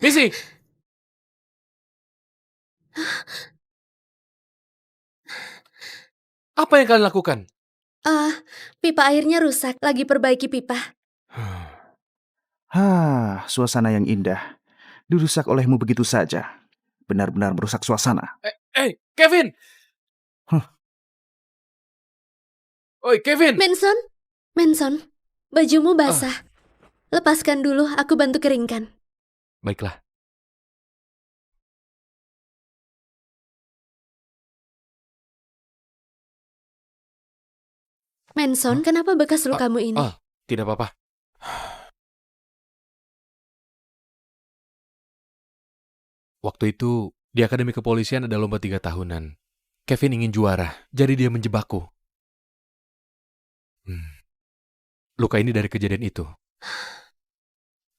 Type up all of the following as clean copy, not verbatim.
Missy! Apa yang kalian lakukan? Pipa airnya rusak, lagi perbaiki pipa. Suasana yang indah dirusak olehmu begitu saja. Benar-benar merusak suasana. Kevin! Huh. Oi, Kevin! Manson, bajumu basah. Lepaskan dulu, aku bantu keringkan. Baiklah. Manson, kenapa bekas lukamu ini? Tidak apa-apa. Waktu itu, di Akademi Kepolisian ada lomba 3 tahunan. Kevin ingin juara, jadi dia menjebakku. Luka ini dari kejadian itu.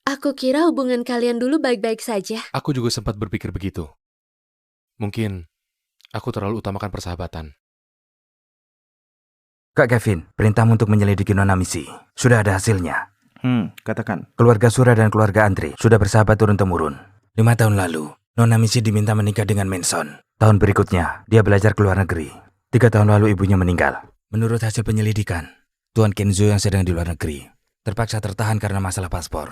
Aku kira hubungan kalian dulu baik-baik saja. Aku juga sempat berpikir begitu. Mungkin aku terlalu utamakan persahabatan. Kak Kevin, perintahmu untuk menyelidiki Nona Missy. Sudah ada hasilnya. Katakan. Keluarga Sura dan keluarga Andre sudah bersahabat turun-temurun. 5 tahun lalu, Nona Missy diminta menikah dengan Manson. Tahun berikutnya, dia belajar ke luar negeri. 3 tahun lalu ibunya meninggal. Menurut hasil penyelidikan, Tuan Kenzo yang sedang di luar negeri terpaksa tertahan karena masalah paspor.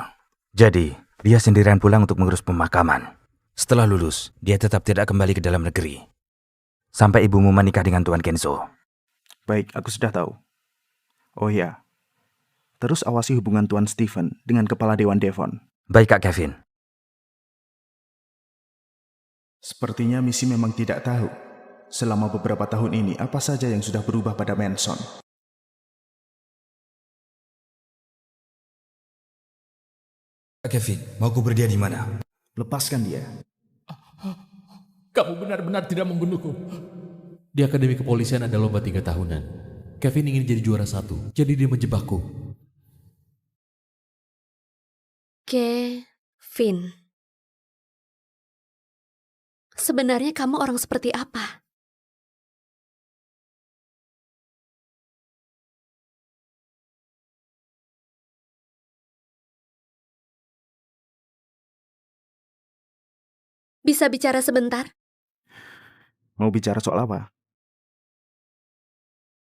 Jadi, dia sendirian pulang untuk mengurus pemakaman. Setelah lulus, dia tetap tidak kembali ke dalam negeri. Sampai ibumu menikah dengan Tuan Kenzo. Baik, aku sudah tahu. Oh ya, terus awasi hubungan Tuan Stephen dengan Kepala Dewan Devon. Baik Kak Kevin. Sepertinya Missy memang tidak tahu selama beberapa tahun ini apa saja yang sudah berubah pada Manson. Kak Kevin, mau kubur dia di mana? Lepaskan dia. Kamu benar-benar tidak membunuhku. Di Akademi Kepolisian ada lomba 3 tahunan. Kevin ingin jadi juara 1, jadi dia menjebakku. Kevin. Sebenarnya kamu orang seperti apa? Bisa bicara sebentar? Mau bicara soal apa?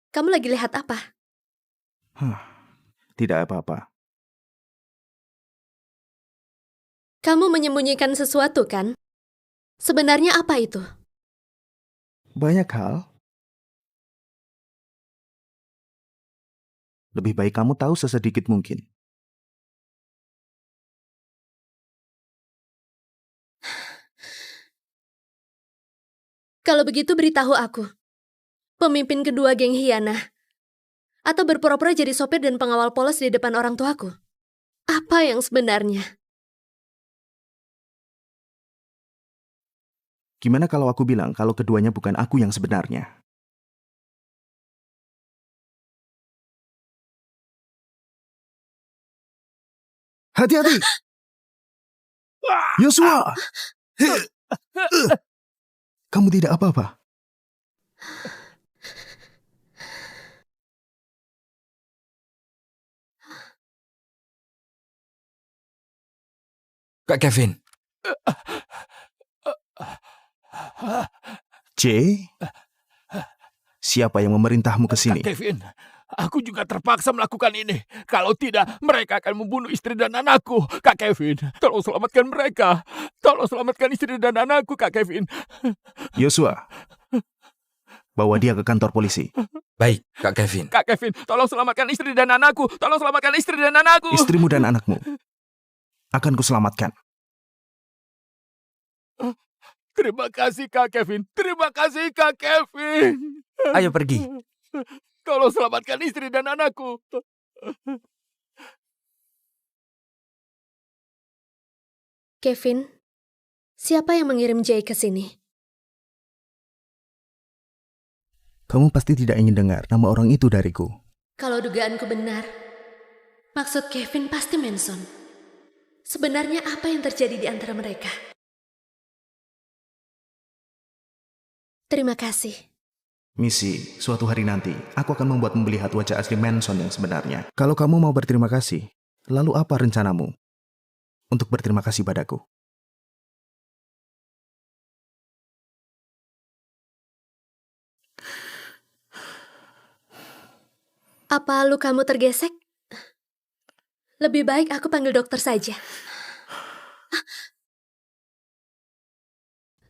Kamu lagi lihat apa? Tidak apa-apa. Kamu menyembunyikan sesuatu, kan? Sebenarnya apa itu? Banyak hal. Lebih baik kamu tahu sesedikit mungkin. Kalau begitu beritahu aku. Pemimpin kedua geng Hyena. Atau berpura-pura jadi sopir dan pengawal polos di depan orang tuaku. Apa yang sebenarnya? Gimana kalau aku bilang kalau keduanya bukan aku yang sebenarnya? Hati-hati! Yosua! Kamu tidak apa-apa? Kak Kevin. Jay? Siapa yang memerintahmu ke sini? Kak Kevin, aku juga terpaksa melakukan ini. Kalau tidak, mereka akan membunuh istri dan anakku. Kak Kevin, tolong selamatkan mereka. Tolong selamatkan istri dan anakku, Kak Kevin. Yosua, bawa dia ke kantor polisi. Baik, Kak Kevin. Kak Kevin, tolong selamatkan istri dan anakku. Tolong selamatkan istri dan anakku. Istrimu dan anakmu akan kuselamatkan. Terima kasih, Kak Kevin. Terima kasih, Kak Kevin. Ayo pergi. Tolong selamatkan istri dan anakku. Kevin, siapa yang mengirim Jay ke sini? Kamu pasti tidak ingin dengar nama orang itu dariku. Kalau dugaanku benar, maksud Kevin pasti Manson. Sebenarnya apa yang terjadi di antara mereka? Terima kasih. Missy, suatu hari nanti, aku akan membuatmu melihat wajah asli Manson yang sebenarnya. Kalau kamu mau berterima kasih, lalu apa rencanamu untuk berterima kasih padaku? Apa lukamu tergesek? Lebih baik aku panggil dokter saja.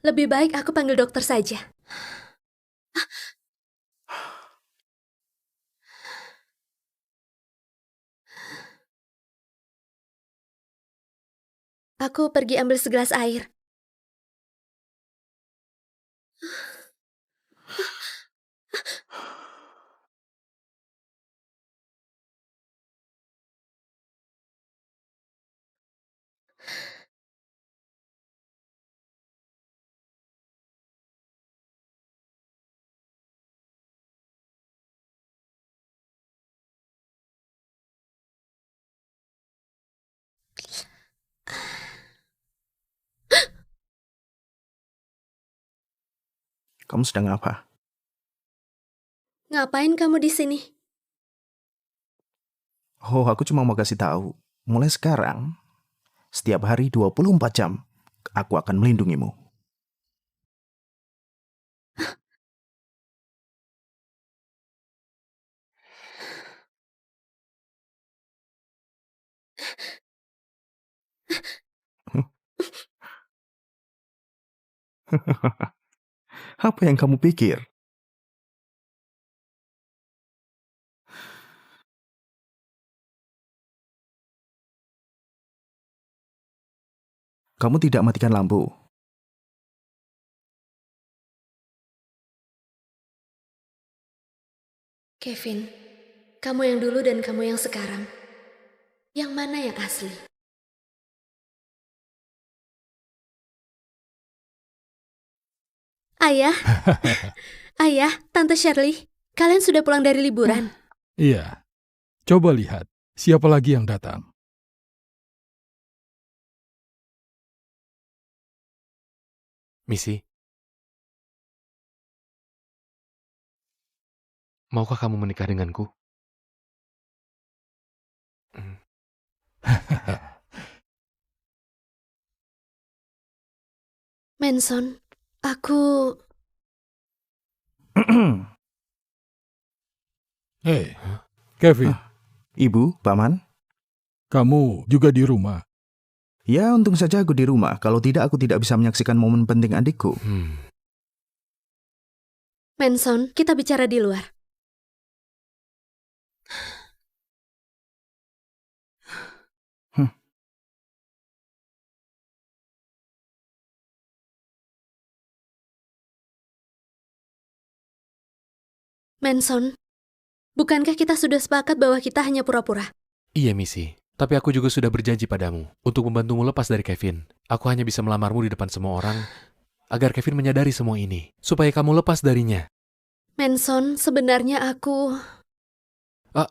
Lebih baik aku panggil dokter saja. Aku pergi ambil segelas air. Kamu sedang apa? Ngapain kamu di sini? Oh, aku cuma mau kasih tahu. Mulai sekarang, setiap hari 24 jam, aku akan melindungimu. Apa yang kamu pikir? Kamu tidak matikan lampu. Kevin, kamu yang dulu dan kamu yang sekarang. Yang mana yang asli? Ayah, Ayah, Tante Shirley, kalian sudah pulang dari liburan? Iya. Coba lihat, siapa lagi yang datang? Missy, maukah kamu menikah denganku? Manson, aku... Hei, Kevin, Ibu, Paman? kamu juga di rumah. Ya, untung saja aku di rumah. Kalau tidak, aku tidak bisa menyaksikan momen penting adikku. Manson, kita bicara di luar. Manson, bukankah kita sudah sepakat bahwa kita hanya pura-pura? Iya, Missy. Tapi aku juga sudah berjanji padamu untuk membantumu lepas dari Kevin. Aku hanya bisa melamarmu di depan semua orang agar Kevin menyadari semua ini, supaya kamu lepas darinya. Manson, sebenarnya aku...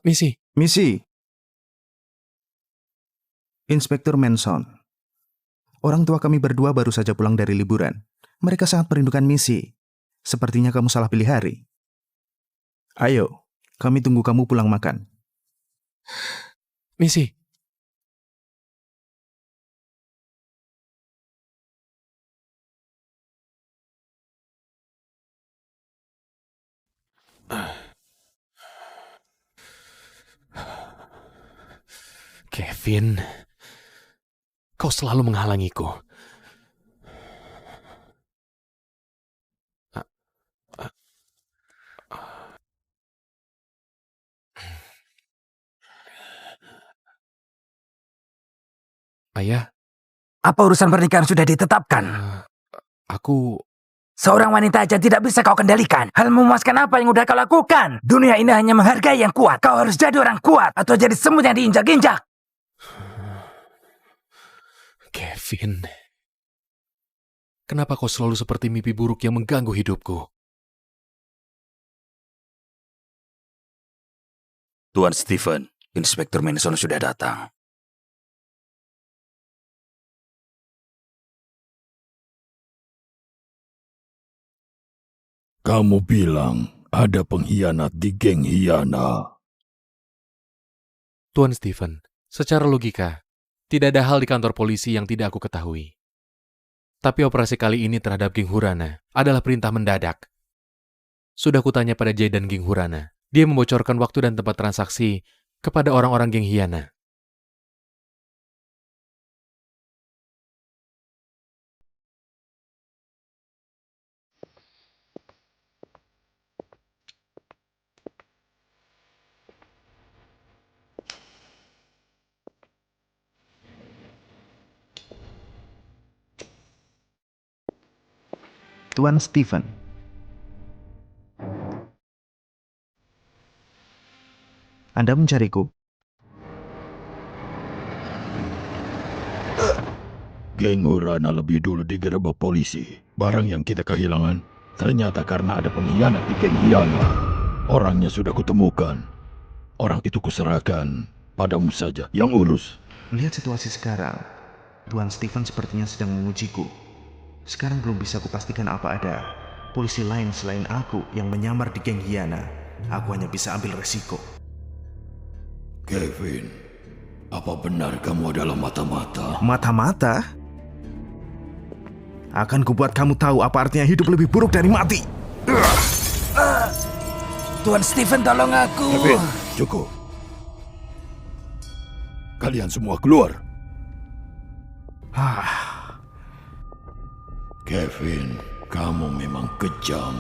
Missy. Missy. Inspektur Manson. Orang tua kami berdua baru saja pulang dari liburan. Mereka sangat merindukan Missy. Sepertinya kamu salah pilih hari. Ayo, kami tunggu kamu pulang makan. Missy. Kevin, kau selalu menghalangiku. Ayah, Apa urusan pernikahan sudah ditetapkan? aku... Seorang wanita aja tidak bisa kau kendalikan. Hal memuaskan apa yang udah kau lakukan? Dunia ini hanya menghargai yang kuat. Kau harus jadi orang kuat atau jadi semut yang diinjak-injak. Kevin, kenapa kau selalu seperti mimpi buruk yang mengganggu hidupku? Tuan Stephen, Inspektur Manson sudah datang. Kamu bilang ada pengkhianat di geng Hyana. Tuan Stephen, secara logika, tidak ada hal di kantor polisi yang tidak aku ketahui. Tapi operasi kali ini terhadap geng Hurana adalah perintah mendadak. Sudah kutanya pada Jay dan geng Hurana, Dia membocorkan waktu dan tempat transaksi kepada orang-orang geng Hyana. Tuan Stephen. Anda mencariku? Geng Urana lebih dulu digerebek polisi. Barang yang kita kehilangan ternyata karena ada pengkhianat di geng Hyana. Orangnya sudah kutemukan. Orang itu kuserahkan padamu saja yang urus. Melihat situasi sekarang, Tuan Stephen sepertinya sedang mengujiku. Sekarang belum bisa kupastikan apa ada polisi lain selain aku yang menyamar di geng Hyana. Aku hanya bisa ambil resiko. Kevin, apa benar kamu adalah mata-mata? Mata-mata? Akan kubuat kamu tahu apa artinya hidup lebih buruk dari mati. Tuan Stephen, tolong aku. Kevin, cukup. Kalian semua keluar. Kevin, kamu memang kejam.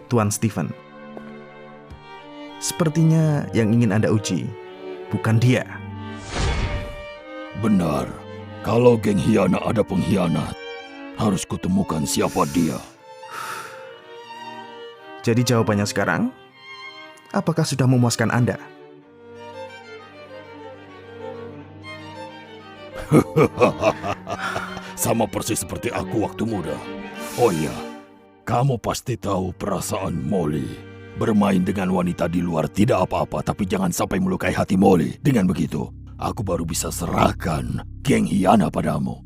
Tuan Stephen, sepertinya yang ingin Anda uji bukan dia. Benar, kalau geng Hyana ada pengkhianat, harus kutemukan siapa dia. Jadi jawabannya sekarang, apakah sudah memuaskan Anda? Sama persis seperti aku waktu muda. Oh iya, kamu pasti tahu perasaan Molly. Bermain dengan wanita di luar tidak apa-apa, tapi jangan sampai melukai hati Molly. Dengan begitu, aku baru bisa serahkan geng Hyana padamu.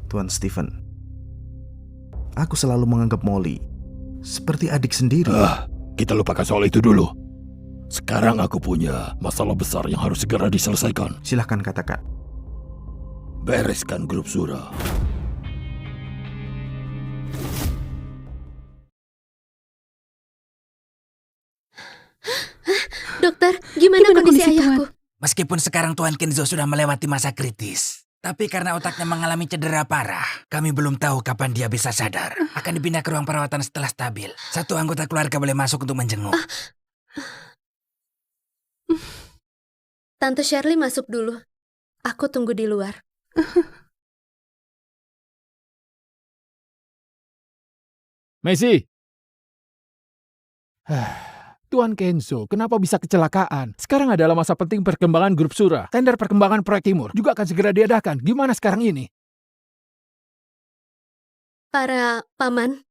Tuan Stephen, aku selalu menganggap Molly seperti adik sendiri. Kita lupakan soal itu dulu. Sekarang aku punya masalah besar yang harus segera diselesaikan. Silahkan katakan. Bereskan grup Sura. Dokter, gimana kondisi ayahku? Meskipun sekarang Tuan Kenzo sudah melewati masa kritis, tapi karena otaknya mengalami cedera parah, kami belum tahu kapan dia bisa sadar. Akan dipindah ke ruang perawatan setelah stabil. Satu anggota keluarga boleh masuk untuk menjenguk. Tante Shirley masuk dulu. Aku tunggu di luar. Messi. Tuan Kenzo, kenapa bisa kecelakaan? Sekarang adalah masa penting perkembangan grup Sura. Tender perkembangan proyek timur juga akan segera diadakan. Gimana sekarang ini? Para paman,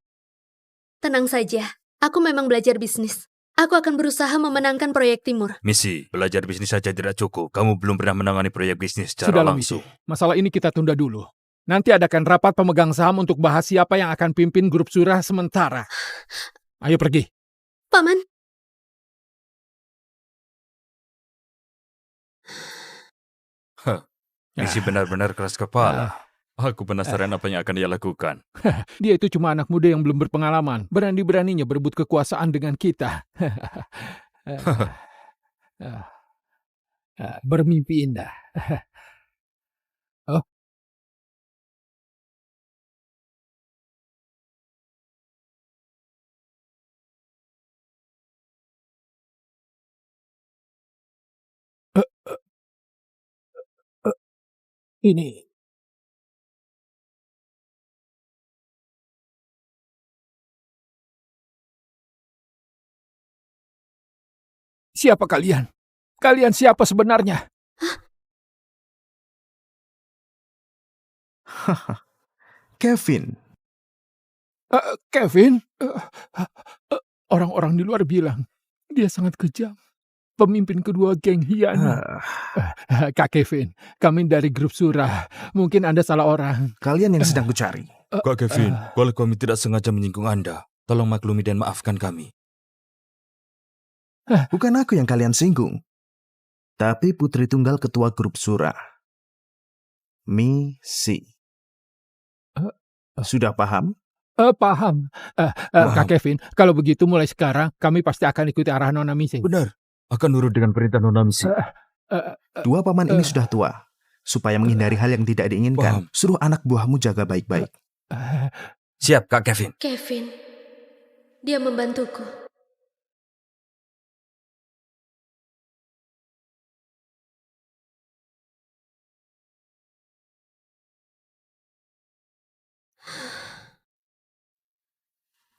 tenang saja. Aku memang belajar bisnis. Aku akan berusaha memenangkan proyek timur. Misi, belajar bisnis saja tidak cukup. Kamu belum pernah menangani proyek bisnis secara Sudahlah, langsung. Misi. Masalah ini kita tunda dulu. Nanti adakan rapat pemegang saham untuk bahas siapa yang akan pimpin grup Sura sementara. Ayo pergi. Paman, Misi benar-benar keras kepala. Aku penasaran apa yang akan dia lakukan. Dia itu cuma anak muda yang belum berpengalaman. Berani-beraninya berebut kekuasaan dengan kita. Bermimpi indah. Oh. Ini. Siapa kalian? Kalian siapa sebenarnya? Kevin, Kevin? Orang-orang di luar bilang dia sangat kejam. Pemimpin kedua geng Hyana. Kak Kevin, kami dari grup Sura. Mungkin Anda salah orang. kalian yang sedang kucari. Kak Kevin, kalau kami tidak sengaja menyinggung Anda, tolong maklumi dan maafkan kami. Bukan aku yang kalian singgung, tapi putri tunggal ketua grup Sura, Misi. Sudah paham? Paham. Kak Kevin, kalau begitu mulai sekarang kami pasti akan ikuti arah Nona Missing. Benar. Akan nurut dengan perintah Nona Missy. Dua paman ini sudah tua. Supaya menghindari hal yang tidak diinginkan, Paham. suruh anak buahmu jaga baik-baik. Siap, Kak Kevin. Kevin, dia membantuku.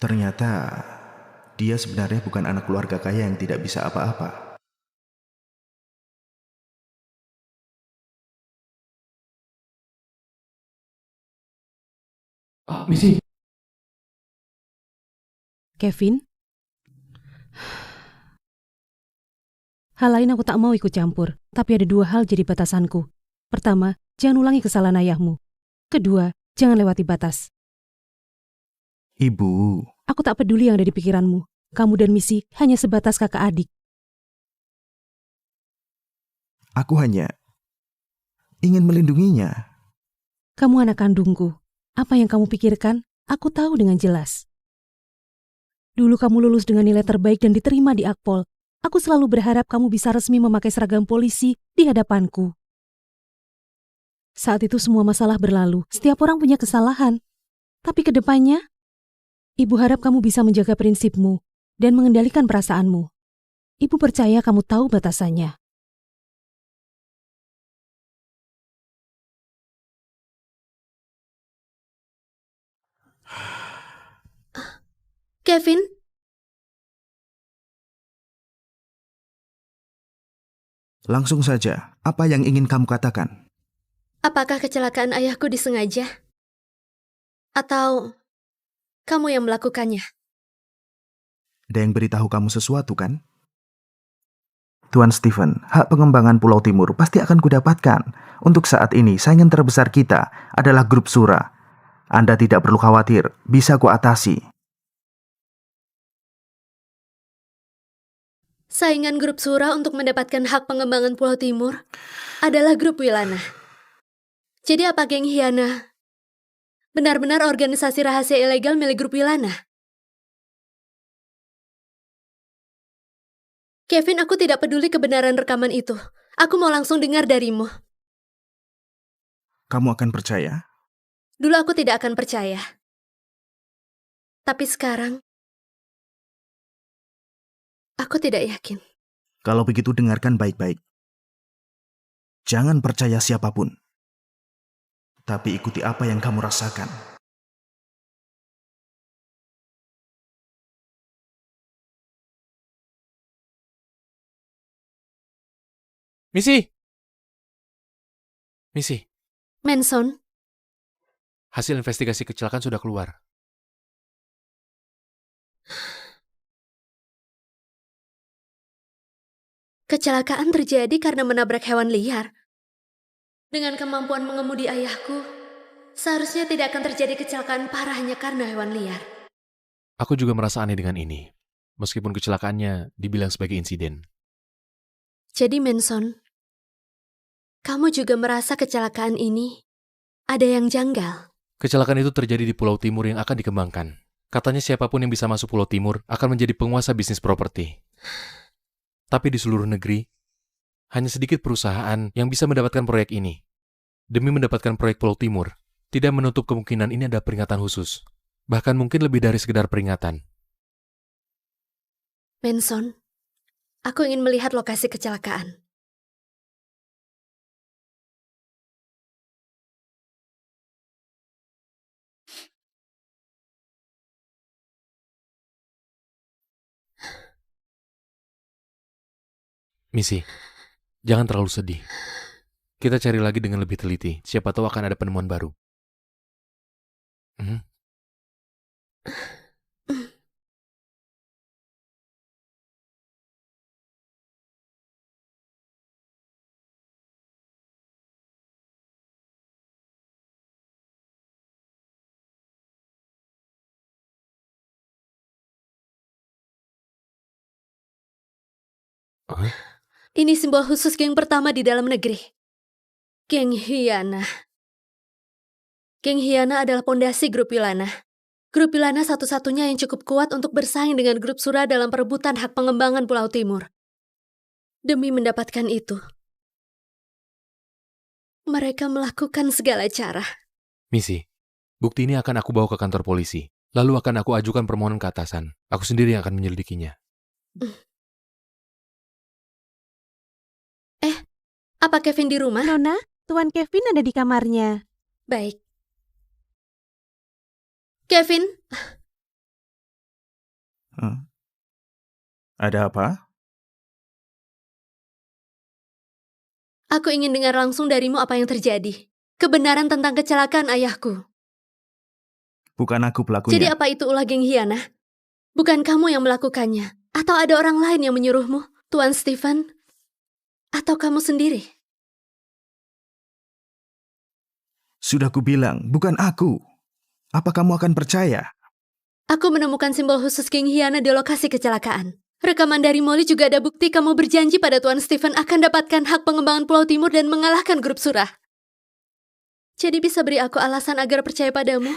Ternyata dia sebenarnya bukan anak keluarga kaya yang tidak bisa apa-apa. Missy. Kevin? Hal lain aku tak mau ikut campur, tapi ada dua hal jadi batasanku. Pertama, jangan ulangi kesalahan ayahmu. Kedua, jangan lewati batas. Ibu, Aku tak peduli yang ada di pikiranmu. Kamu dan Missy hanya sebatas kakak adik. aku hanya ingin melindunginya. Kamu anak kandungku. Apa yang kamu pikirkan, aku tahu dengan jelas. Dulu kamu lulus dengan nilai terbaik dan diterima di Akpol. Aku selalu berharap kamu bisa resmi memakai seragam polisi di hadapanku. Saat itu semua masalah berlalu. Setiap orang punya kesalahan. Tapi ke depannya, Ibu harap kamu bisa menjaga prinsipmu dan mengendalikan perasaanmu. Ibu percaya kamu tahu batasannya. Kevin, Langsung saja, apa yang ingin kamu katakan? apakah kecelakaan ayahku disengaja? Atau kamu yang melakukannya? Ada yang beritahu kamu sesuatu kan? Tuan Stephen, hak pengembangan Pulau Timur pasti akan kudapatkan. Untuk saat ini, saingan terbesar kita adalah grup Sura. Anda tidak perlu khawatir, bisa kuatasi. Saingan grup Sura untuk mendapatkan hak pengembangan Pulau Timur adalah grup Wilana. Jadi apa geng Hyana benar-benar organisasi rahasia ilegal milik grup Wilana? Kevin, aku tidak peduli kebenaran rekaman itu. Aku mau langsung dengar darimu. Kamu akan percaya? Dulu aku tidak akan percaya. Tapi sekarang, aku tidak yakin. Kalau begitu dengarkan baik-baik. Jangan percaya siapapun. Tapi ikuti apa yang kamu rasakan. Missy. Missy, Manson, hasil investigasi kecelakaan sudah keluar. kecelakaan terjadi karena menabrak hewan liar. Dengan kemampuan mengemudi ayahku, seharusnya tidak akan terjadi kecelakaan parah hanya karena hewan liar. Aku juga merasa aneh dengan ini, meskipun kecelakaannya dibilang sebagai insiden. Jadi Manson, kamu juga merasa kecelakaan ini ada yang janggal? Kecelakaan itu terjadi di Pulau Timur yang akan dikembangkan. Katanya siapapun yang bisa masuk Pulau Timur akan menjadi penguasa bisnis properti. Tapi di seluruh negeri, hanya sedikit perusahaan yang bisa mendapatkan proyek ini. Demi mendapatkan proyek Pulau Timur, tidak menutup kemungkinan ini ada peringatan khusus. Bahkan mungkin lebih dari sekedar peringatan. Manson, aku ingin melihat lokasi kecelakaan. Missy, jangan terlalu sedih. Kita cari lagi dengan lebih teliti. Siapa tahu akan ada penemuan baru. Mhm. Hah? Ini simbol khusus geng pertama di dalam negeri. Geng Hyana. Geng Hyana adalah pondasi grup Wilana. Grup Yulana satu-satunya yang cukup kuat untuk bersaing dengan grup Sura dalam perebutan hak pengembangan Pulau Timur. Demi mendapatkan itu, mereka melakukan segala cara. Misi, bukti ini akan aku bawa ke kantor polisi. Lalu akan aku ajukan permohonan ke atasan. Aku sendiri yang akan menyelidikinya. Apa Kevin di rumah? Nona, Tuan Kevin ada di kamarnya. Baik. Kevin, Ada apa? aku ingin dengar langsung darimu apa yang terjadi. Kebenaran tentang kecelakaan ayahku. Bukan aku pelakunya. Jadi apa itu ulah geng Hyana? Bukan kamu yang melakukannya? Atau ada orang lain yang menyuruhmu? Tuan Stephen? Atau kamu sendiri? Sudah kubilang, bukan aku. Apa kamu akan percaya? Aku menemukan simbol khusus geng Hyana di lokasi kecelakaan. Rekaman dari Molly juga ada bukti kamu berjanji pada Tuan Stephen akan dapatkan hak pengembangan Pulau Timur dan mengalahkan grup Surah. Jadi bisa beri aku alasan agar percaya padamu?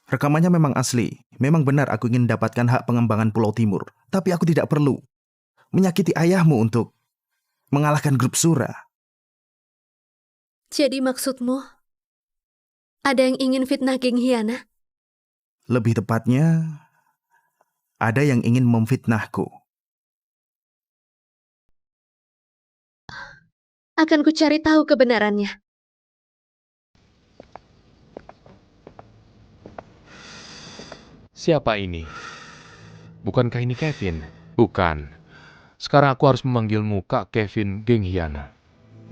Rekamannya memang asli. Memang benar aku ingin mendapatkan hak pengembangan Pulau Timur. Tapi aku tidak perlu menyakiti ayahmu untuk mengalahkan grup Sura. Jadi maksudmu, ada yang ingin fitnah geng Hyana? Lebih tepatnya, ada yang ingin memfitnahku. Akan ku cari tahu kebenarannya. Siapa ini? Bukankah ini Kevin? Bukan. Sekarang aku harus memanggilmu Kak Kevin Geng Hyana.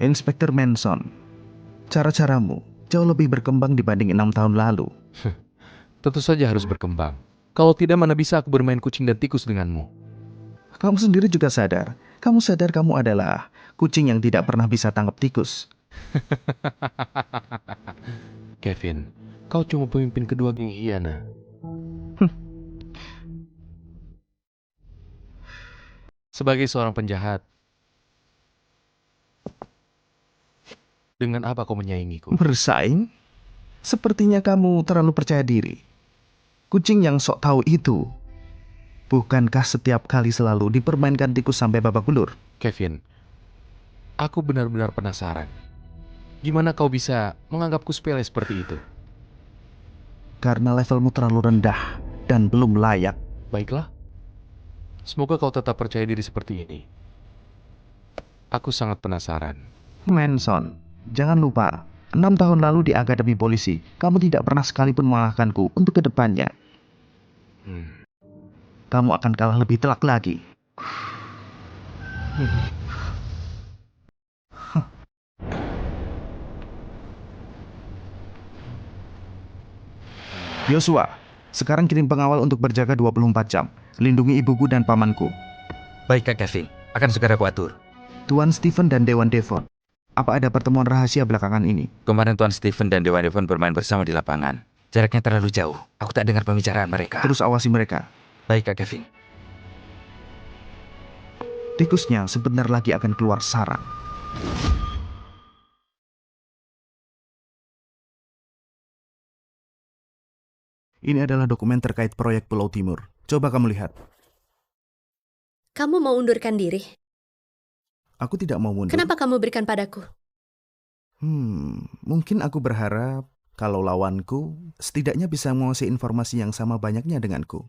Inspektur Manson, cara-caramu jauh lebih berkembang dibanding 6 tahun lalu. Tentu saja harus berkembang. Kalau tidak, mana bisa aku bermain kucing dan tikus denganmu? Kamu sendiri juga sadar. Kamu sadar kamu adalah kucing yang tidak pernah bisa tangkap tikus. Kevin, kau cuma pemimpin kedua geng Hyana. Sebagai seorang penjahat, dengan apa kau menyaingiku? Bersaing? Sepertinya kamu terlalu percaya diri. Kucing yang sok tahu itu, bukankah setiap kali selalu dipermainkan tikus sampai babak belur? Kevin, aku benar-benar penasaran. Gimana kau bisa menganggapku sepele seperti itu? Karena levelmu terlalu rendah dan belum layak. Baiklah. Semoga kau tetap percaya diri seperti ini. Aku sangat penasaran. Manson, jangan lupa, 6 tahun lalu di Akademi Polisi, kamu tidak pernah sekalipun mengalahkanku untuk kedepannya. Kamu akan kalah lebih telak lagi. Joshua, sekarang kirim pengawal untuk berjaga 24 jam. Lindungi ibuku dan pamanku. Baik Kak Kevin, akan segera kuatur. Tuan Stephen dan Dewan Devon, apa ada pertemuan rahasia belakangan ini? Kemarin Tuan Stephen dan Dewan Devon bermain bersama di lapangan. Jaraknya terlalu jauh, aku tak dengar pembicaraan mereka. Terus awasi mereka. Baik Kak Kevin. Tikusnya sebentar lagi akan keluar sarang. Ini adalah dokumen terkait proyek Pulau Timur. Coba kamu lihat. Kamu mau undurkan diri? Aku tidak mau mundur. Kenapa kamu berikan padaku? Mungkin aku berharap kalau lawanku setidaknya bisa menguasai informasi yang sama banyaknya denganku.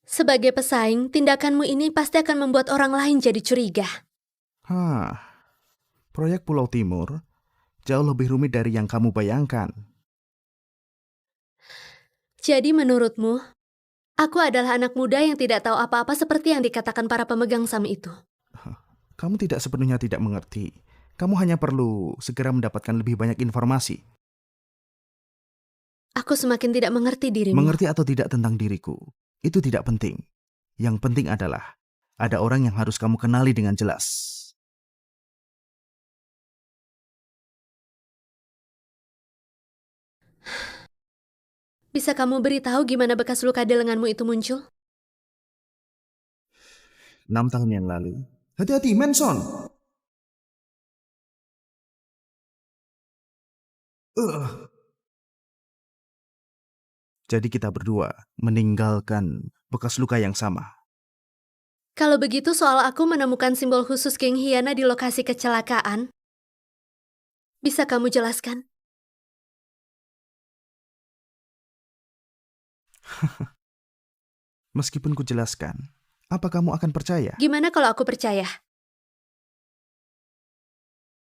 Sebagai pesaing, tindakanmu ini pasti akan membuat orang lain jadi curiga. Proyek Pulau Timur jauh lebih rumit dari yang kamu bayangkan. Jadi menurutmu, aku adalah anak muda yang tidak tahu apa-apa seperti yang dikatakan para pemegang saham itu. Kamu tidak sepenuhnya tidak mengerti. Kamu hanya perlu segera mendapatkan lebih banyak informasi. Aku semakin tidak mengerti dirimu. Mengerti atau tidak tentang diriku, itu tidak penting. Yang penting adalah ada orang yang harus kamu kenali dengan jelas. Bisa kamu beritahu gimana bekas luka di lenganmu itu muncul? 6 tahun yang lalu. Hati-hati, Manson! Jadi kita berdua meninggalkan bekas luka yang sama. Kalau begitu soal aku menemukan simbol khusus geng Hyena di lokasi kecelakaan, bisa kamu jelaskan? Meskipun ku jelaskan, apa kamu akan percaya? Gimana kalau aku percaya?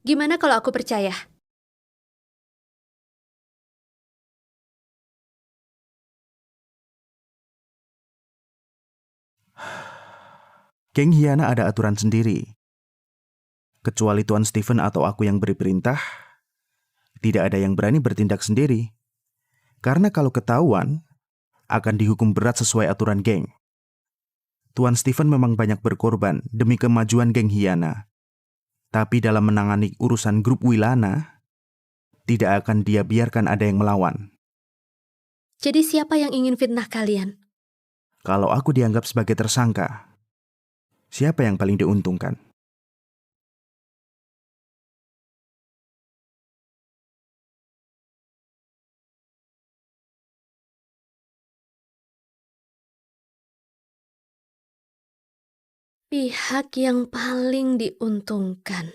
Gimana kalau aku percaya? Geng Hyena ada aturan sendiri. Kecuali Tuan Stephen atau aku yang beri perintah, tidak ada yang berani bertindak sendiri. Karena kalau ketahuan, akan dihukum berat sesuai aturan geng. Tuan Stephen memang banyak berkorban demi kemajuan geng Hyena. Tapi dalam menangani urusan grup Wilana, tidak akan dia biarkan ada yang melawan. Jadi siapa yang ingin fitnah kalian? Kalau aku dianggap sebagai tersangka, siapa yang paling diuntungkan? Pihak yang paling diuntungkan.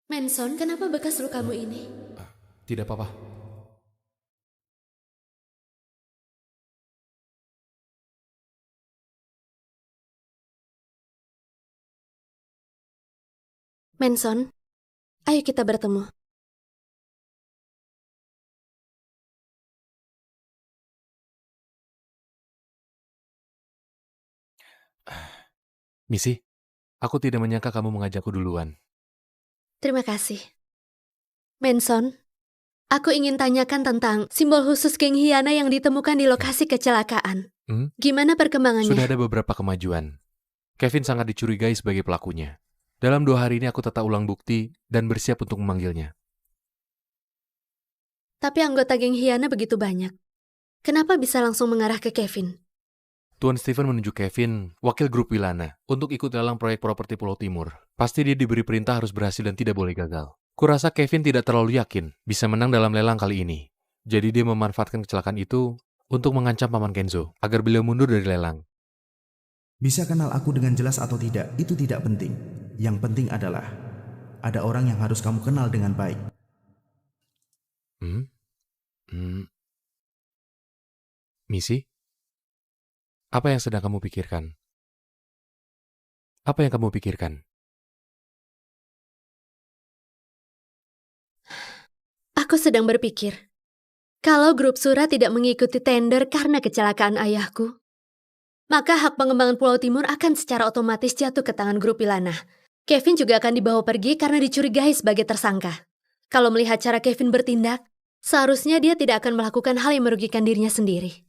Manson, kenapa bekas lukamu ini? Tidak apa-apa. Manson, ayo kita bertemu. Missy, aku tidak menyangka kamu mengajakku duluan. Terima kasih. Manson, aku ingin tanyakan tentang simbol khusus geng Hyena yang ditemukan di lokasi kecelakaan. Gimana perkembangannya? Sudah ada beberapa kemajuan. Kevin sangat dicurigai sebagai pelakunya. Dalam 2 hari ini aku tata ulang bukti dan bersiap untuk memanggilnya. Tapi anggota geng Hyena begitu banyak. Kenapa bisa langsung mengarah ke Kevin? Tuan Stephen menunjuk Kevin, wakil grup Wilana, untuk ikut lelang proyek properti Pulau Timur. Pasti dia diberi perintah harus berhasil dan tidak boleh gagal. Kurasa Kevin tidak terlalu yakin bisa menang dalam lelang kali ini. Jadi dia memanfaatkan kecelakaan itu untuk mengancam Paman Kenzo agar beliau mundur dari lelang. Bisa kenal aku dengan jelas atau tidak, itu tidak penting. Yang penting adalah ada orang yang harus kamu kenal dengan baik. Missy? Apa yang sedang kamu pikirkan? Apa yang kamu pikirkan? Aku sedang berpikir, kalau grup Sura tidak mengikuti tender karena kecelakaan ayahku, maka hak pengembangan Pulau Timur akan secara otomatis jatuh ke tangan grup Wilana. Kevin juga akan dibawa pergi karena dicurigai sebagai tersangka. Kalau melihat cara Kevin bertindak, seharusnya dia tidak akan melakukan hal yang merugikan dirinya sendiri.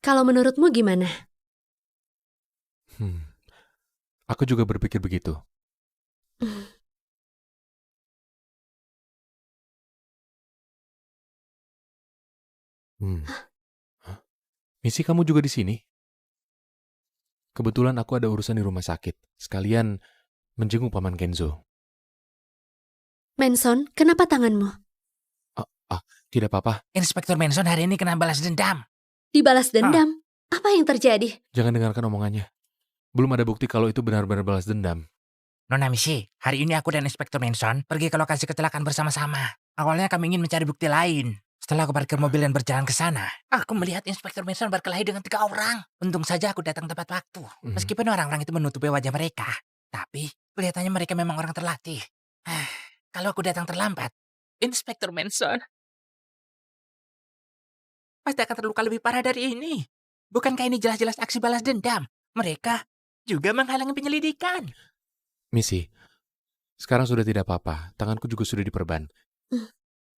Kalau menurutmu gimana? Aku juga berpikir begitu. Missy, kamu juga di sini? Kebetulan aku ada urusan di rumah sakit. Sekalian menjenguk Paman Kenzo. Manson, kenapa tanganmu? Tidak apa-apa. Inspektur Manson hari ini kena balas dendam. Dibalas dendam? Apa yang terjadi? Jangan dengarkan omongannya. Belum ada bukti kalau itu benar-benar balas dendam. Nona Missy, hari ini aku dan Inspektur Manson pergi ke lokasi kecelakaan bersama-sama. Awalnya kami ingin mencari bukti lain. Setelah aku parkir mobil dan berjalan ke sana, aku melihat Inspektur Manson berkelahi dengan 3 orang. Untung saja aku datang tepat waktu. Meskipun orang-orang itu menutupi wajah mereka, tapi kelihatannya mereka memang orang terlatih. Kalau aku datang terlambat, Inspektur Manson pasti akan terluka lebih parah dari ini. Bukankah ini jelas-jelas aksi balas dendam? Mereka juga menghalangi penyelidikan. Missy, sekarang sudah tidak apa-apa. Tanganku juga sudah diperban.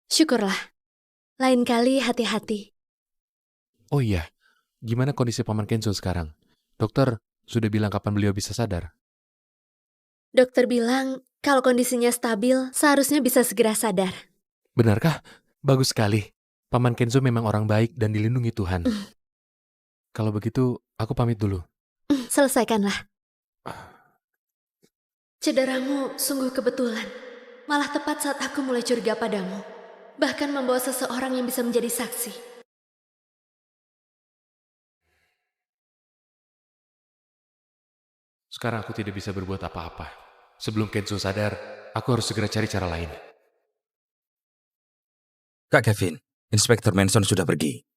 Syukurlah. Lain kali hati-hati. Oh iya, gimana kondisi Paman Kenzo sekarang? Dokter sudah bilang kapan beliau bisa sadar? Dokter bilang kalau kondisinya stabil, seharusnya bisa segera sadar. Benarkah? Bagus sekali. Paman Kenzo memang orang baik dan dilindungi Tuhan. Kalau begitu, aku pamit dulu. Selesaikanlah. Cederamu sungguh kebetulan. Malah tepat saat aku mulai curiga padamu. bahkan membawa seseorang yang bisa menjadi saksi. Sekarang aku tidak bisa berbuat apa-apa. Sebelum Kenzo sadar, aku harus segera cari cara lain. Kak Kevin, Inspektur Manson sudah pergi.